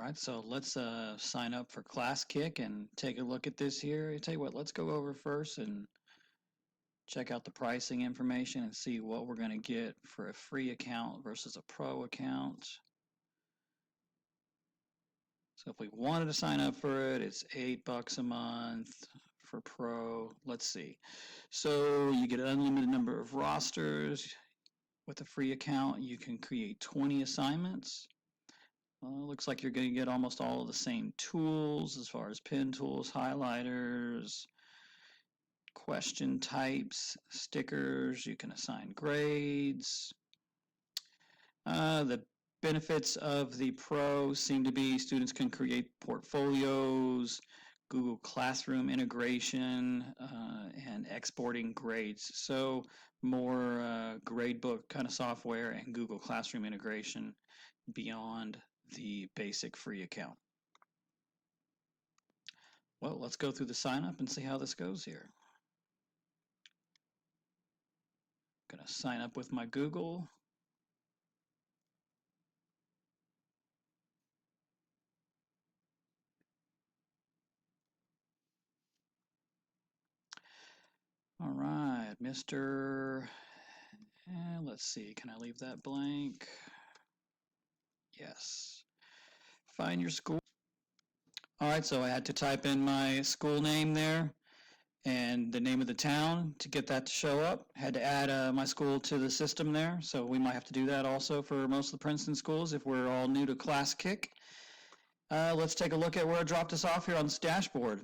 right, so let's sign up for Classkick and take a look at this here. I tell you what, let's go over first and check out the pricing information and see what we're going to get for a free account versus a pro account. So if we wanted to sign up for it, it's $8 a month for pro. Let's see. So you get an unlimited number of rosters. With a free account, you can create 20 assignments. Looks like you're going to get almost all of the same tools as far as pen tools, highlighters, question types, stickers. You can assign grades. The benefits of the Pro seem to be students can create portfolios, Google Classroom integration, and exporting grades. So more gradebook kind of software and Google Classroom integration beyond the basic free account. Well, let's go through the sign up and see how this goes here. I'm going to sign up with my Google. All right, Mr. Let's see, can I leave that blank? Yes. Find your school. All right, so I had to type in my school name there and the name of the town to get that to show up. Had to add my school to the system there, so we might have to do that also for most of the Princeton schools if we're all new to Classkick. Let's take a look at where it dropped us off here on this dashboard.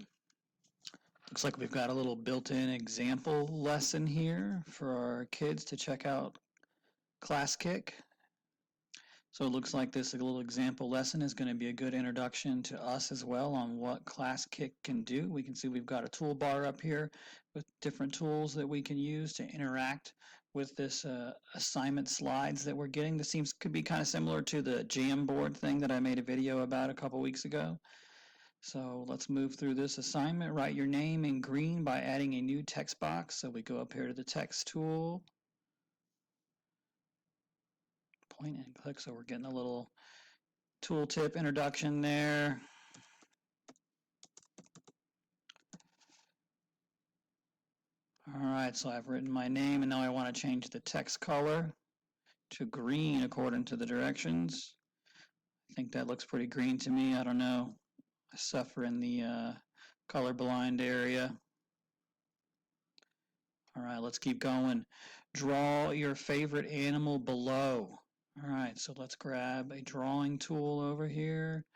Looks like we've got a little built-in example lesson here for our kids to check out Classkick. So it looks like this little example lesson is going to be a good introduction to us as well on what Classkick can do. We can see we've got a toolbar up here with different tools that we can use to interact with this assignment slides that we're getting. This could be kind of similar to the Jamboard thing that I made a video about a couple weeks ago. So let's move through this assignment. Write your name in green by adding a new text box. So we go up here to the text tool, point and click. So we're getting a little tooltip introduction there. All right, so I've written my name and now I want to change the text color to green according to the directions. I think that looks pretty green to me. I don't know. I suffer in the colorblind area. All right, let's keep going. Draw your favorite animal below. All right, so let's grab a drawing tool over here.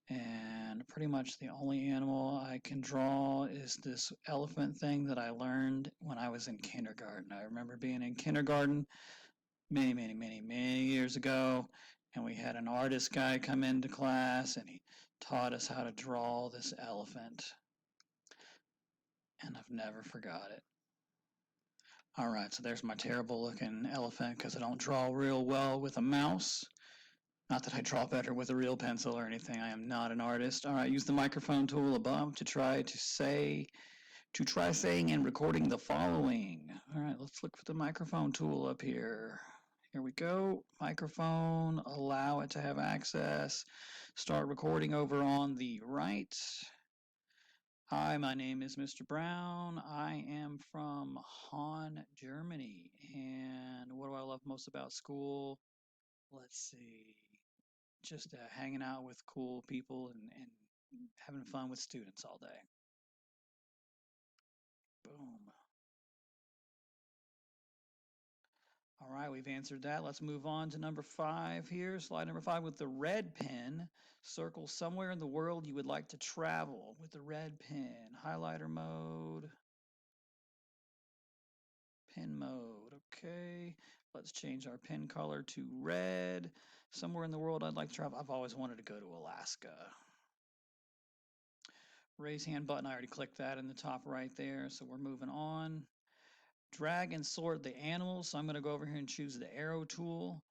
And pretty much the only animal I can draw is this elephant thing that I learned when I was in kindergarten. I remember being in kindergarten many years ago, and we had an artist guy come into class and he taught us how to draw this elephant. And I've never forgot it. All right, so there's my terrible looking elephant because I don't draw real well with a mouse. Not that I draw better with a real pencil or anything. I am not an artist. All right, use the microphone tool above to try saying and recording the following. All right, let's look for the microphone tool up here. Here we go. Microphone, allow it to have access. Start recording over on the right. Hi, my name is Mr. Brown. I am from Hahn, Germany. And what do I love most about school? Let's see. Just hanging out with cool people and having fun with students all day. Boom. All right, we've answered that. Let's move on to number 5 here. Slide number 5 with the red pen. Circle somewhere in the world you would like to travel with the red pen. Highlighter mode. Pen mode. Okay. Let's change our pen color to red. Somewhere in the world I'd like to travel. I've always wanted to go to Alaska. Raise hand button. I already clicked that in the top right there. So we're moving on. Drag and sort the animals. So I'm going to go over here and choose the arrow tool.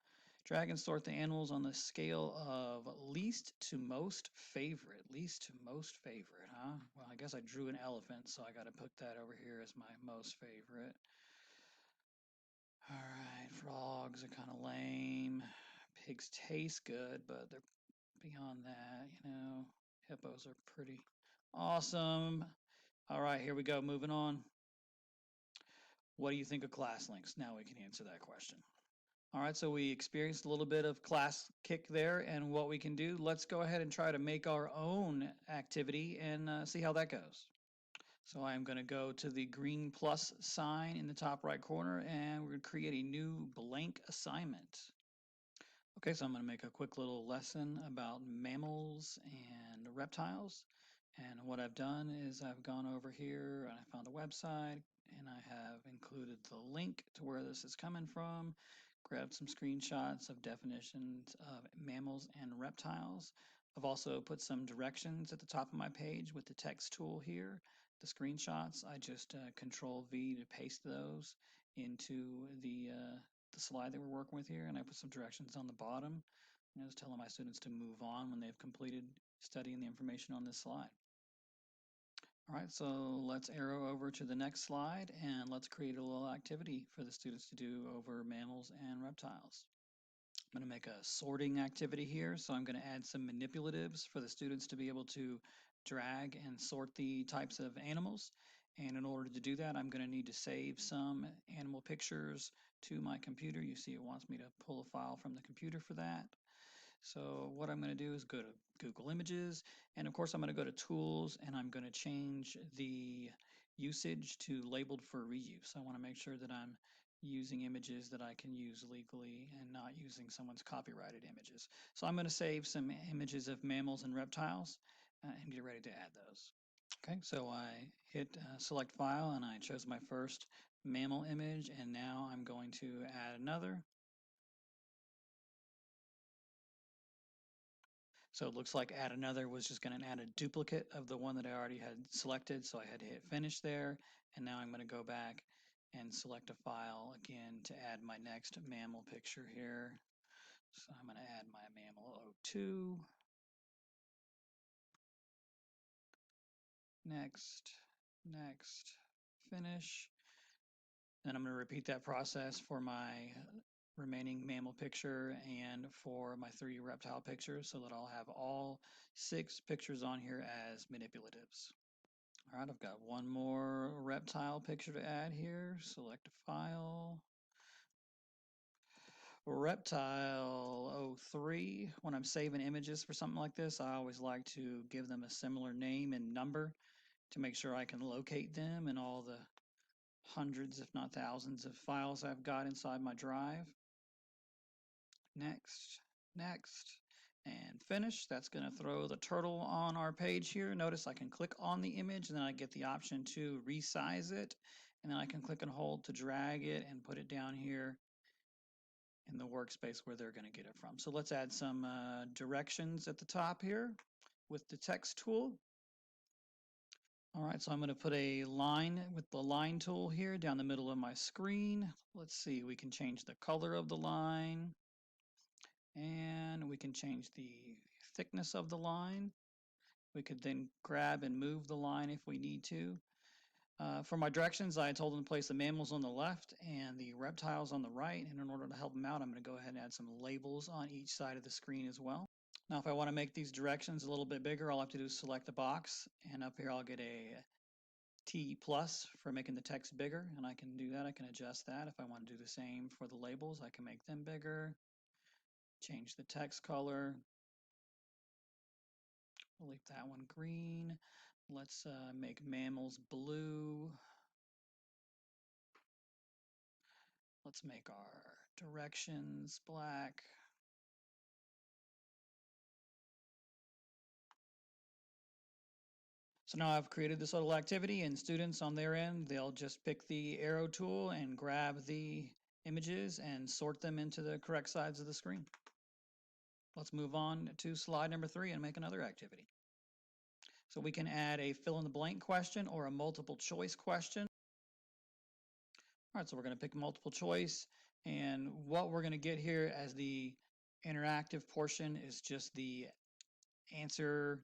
Drag and sort the animals on the scale of least to most favorite. Least to most favorite, huh? Well, I guess I drew an elephant, so I got to put that over here as my most favorite. All right, frogs are kind of lame. Pigs taste good, but they're beyond that, hippos are pretty awesome. All right, here we go. Moving on. What do you think of class links? Now we can answer that question. All right, so we experienced a little bit of Classkick there and what we can do. Let's go ahead and try to make our own activity and see how that goes. So I'm going to go to the green plus sign in the top right corner and we're going to create a new blank assignment. Okay, so I'm going to make a quick little lesson about mammals and reptiles. And what I've done is I've gone over here and I found a website and I have included the link to where this is coming from, grabbed some screenshots of definitions of mammals and reptiles. I've also put some directions at the top of my page with the text tool here. The screenshots, I just Control V to paste those into the slide that we're working with here, and I put some directions on the bottom. And I was telling my students to move on when they've completed studying the information on this slide. All right, so let's arrow over to the next slide and let's create a little activity for the students to do over mammals and reptiles. I'm going to make a sorting activity here, so I'm going to add some manipulatives for the students to be able to drag and sort the types of animals. And in order to do that, I'm going to need to save some animal pictures to my computer. You see it wants me to pull a file from the computer for that. So what I'm going to do is go to Google Images, and of course I'm going to go to Tools, and I'm going to change the usage to labeled for reuse. I want to make sure that I'm using images that I can use legally and not using someone's copyrighted images. So I'm going to save some images of mammals and reptiles and get ready to add those. Okay, so I hit select file and I chose my first mammal image, and now I'm going to add another. So it looks like add another was just going to add a duplicate of the one that I already had selected. So I had to hit finish there. And now I'm going to go back and select a file again to add my next mammal picture here. So I'm going to add my mammal 02. Next, next, finish. Then I'm going to repeat that process for my remaining mammal picture and for my 3 reptile pictures so that I'll have all 6 pictures on here as manipulatives. All right, I've got one more reptile picture to add here. Select a file. Reptile 03. When I'm saving images for something like this, I always like to give them a similar name and number to make sure I can locate them in all the hundreds, if not thousands, of files I've got inside my drive. Next, next, and finish. That's going to throw the turtle on our page here. Notice I can click on the image and then I get the option to resize it. And then I can click and hold to drag it and put it down here in the workspace where they're going to get it from. So let's add some directions at the top here with the text tool. All right, so I'm going to put a line with the line tool here down the middle of my screen. Let's see, we can change the color of the line. And we can change the thickness of the line. We could then grab and move the line if we need to. For my directions, I told them to place the mammals on the left and the reptiles on the right. And in order to help them out, I'm going to go ahead and add some labels on each side of the screen as well. Now, if I want to make these directions a little bit bigger, all I have to do is select the box. And up here, I'll get a T plus for making the text bigger. And I can do that. I can adjust that. If I want to do the same for the labels, I can make them bigger. Change the text color. We'll leave that one green. Let's make mammals blue. Let's make our directions black. So now I've created this little activity, and students on their end, they'll just pick the arrow tool and grab the images and sort them into the correct sides of the screen. Let's move on to slide number 3 and make another activity. So we can add a fill in the blank question or a multiple choice question. All right, so we're going to pick multiple choice, and what we're going to get here as the interactive portion is just the answer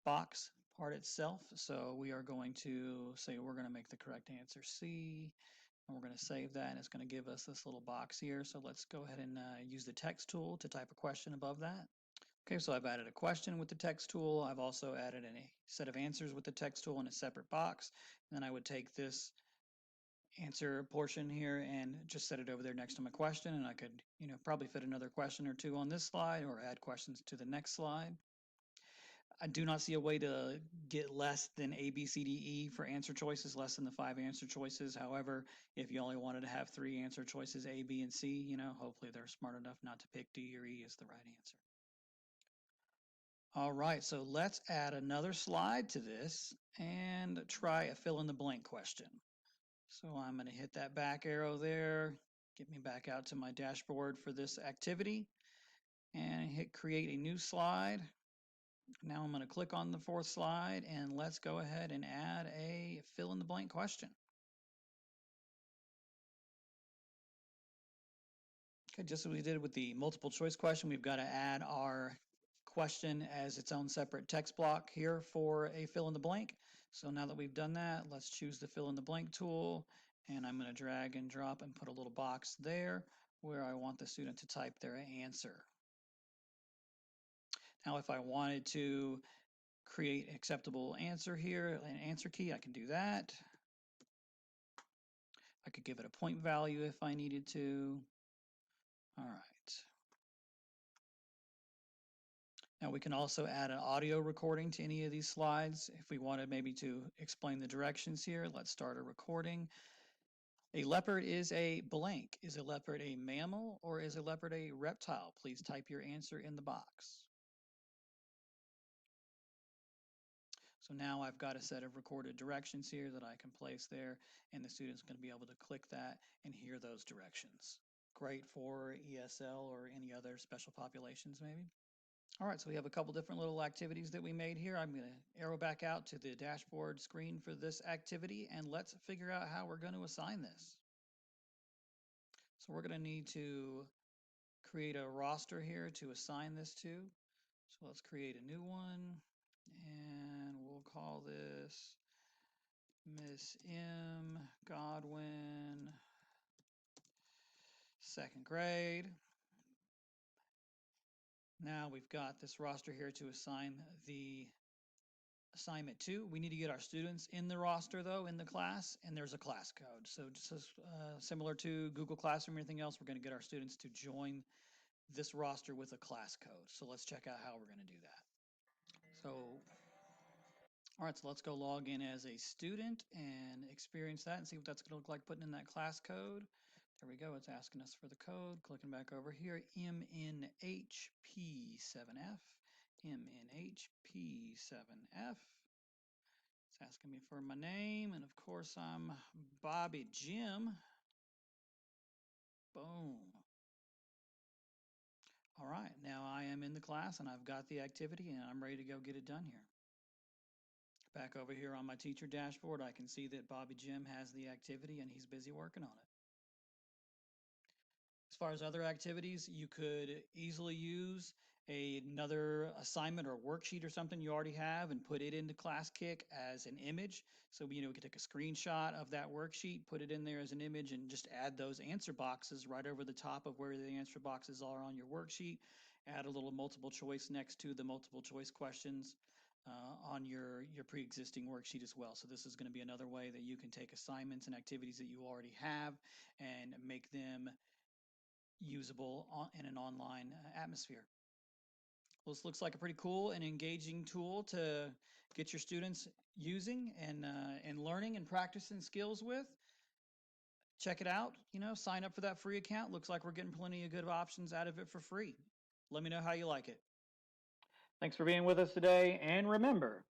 box part itself. So we are going to say we're going to make the correct answer C, and we're going to save that, and it's going to give us this little box here. So let's go ahead and use the text tool to type a question above that. Okay, so I've added a question with the text tool. I've also added a set of answers with the text tool in a separate box. And then I would take this answer portion here and just set it over there next to my question, and I could, probably fit another question or two on this slide or add questions to the next slide. I do not see a way to get less than A, B, C, D, E for answer choices, less than the 5 answer choices. However, if you only wanted to have 3 answer choices, A, B, and C, hopefully they're smart enough not to pick D or E as the right answer. All right, so let's add another slide to this and try a fill in the blank question. So I'm going to hit that back arrow there, get me back out to my dashboard for this activity, and hit create a new slide. Now I'm going to click on the 4th slide, and let's go ahead and add a fill in the blank question. Okay, just as we did with the multiple choice question, we've got to add our question as its own separate text block here for a fill in the blank. So now that we've done that, let's choose the fill in the blank tool, and I'm going to drag and drop and put a little box there where I want the student to type their answer. Now, if I wanted to create an acceptable answer here, an answer key, I can do that. I could give it a point value if I needed to. All right. Now we can also add an audio recording to any of these slides if we wanted maybe to explain the directions here. Let's start a recording. A leopard is a blank. Is a leopard a mammal or is a leopard a reptile? Please type your answer in the box. So now I've got a set of recorded directions here that I can place there, and the student's going to be able to click that and hear those directions. Great for ESL or any other special populations maybe. All right, so we have a couple different little activities that we made here. I'm going to arrow back out to the dashboard screen for this activity, and let's figure out how we're going to assign this. So we're going to need to create a roster here to assign this to. So let's create a new one, and we'll call this Miss M. Godwin, 2nd grade. Now we've got this roster here to assign the assignment to. We need to get our students in the roster though, in the class, and there's a class code. So just as similar to Google Classroom or anything else, we're going to get our students to join this roster with a class code. So let's check out how we're going to do that. So, all right, so let's go log in as a student and experience that and see what that's going to look like putting in that class code. There we go. It's asking us for the code. Clicking back over here, MNHP7F. MNHP7F. It's asking me for my name, and of course I'm Bobby Jim. Boom. All right, now I am in the class and I've got the activity and I'm ready to go get it done here. Back over here on my teacher dashboard, I can see that Bobby Jim has the activity and he's busy working on it. As far as other activities, you could easily use another assignment or worksheet or something you already have and put it into Classkick as an image. So, we could take a screenshot of that worksheet, put it in there as an image, and just add those answer boxes right over the top of where the answer boxes are on your worksheet. Add a little multiple choice next to the multiple choice questions on your pre-existing worksheet as well. So this is going to be another way that you can take assignments and activities that you already have and make them usable in an online atmosphere. Well, this looks like a pretty cool and engaging tool to get your students using and learning and practicing skills with. Check it out, sign up for that free account. Looks like we're getting plenty of good options out of it for free. Let me know how you like it. Thanks for being with us today, and remember,